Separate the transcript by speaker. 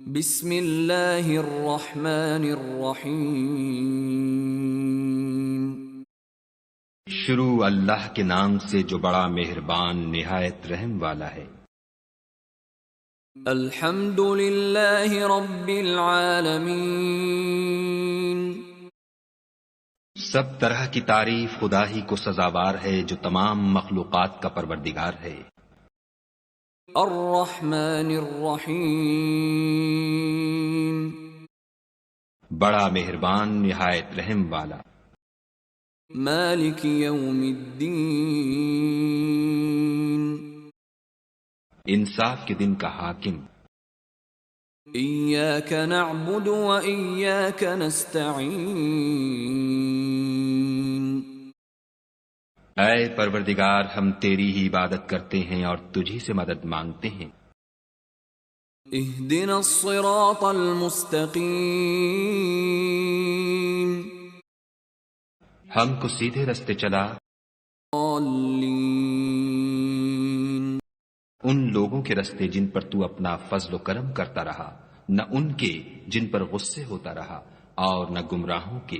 Speaker 1: بسم اللہ الرحمن الرحیم۔
Speaker 2: شروع اللہ کے نام سے جو بڑا مہربان نہایت رحم والا ہے۔
Speaker 1: الحمد للہ رب العالمین۔
Speaker 2: سب طرح کی تعریف خدا ہی کو سزاوار ہے جو تمام مخلوقات کا پروردگار ہے۔
Speaker 1: الرحمن الرحیم۔
Speaker 2: بڑا مہربان نہایت رحم والا۔
Speaker 1: مالک یوم الدین۔
Speaker 2: انصاف کے دن کا حاکم۔
Speaker 1: ایاک نعبد و ایاک نستعین۔
Speaker 2: اے پروردگار، ہم تیری ہی عبادت کرتے ہیں اور تجھی سے مدد مانگتے ہیں۔
Speaker 1: اہدنا الصراط المستقیم۔
Speaker 2: ہم کو سیدھے رستے چلا
Speaker 1: ضالین۔
Speaker 2: ان لوگوں کے رستے جن پر تو اپنا فضل و کرم کرتا رہا، نہ ان کے جن پر غصے ہوتا رہا، اور نہ گمراہوں کے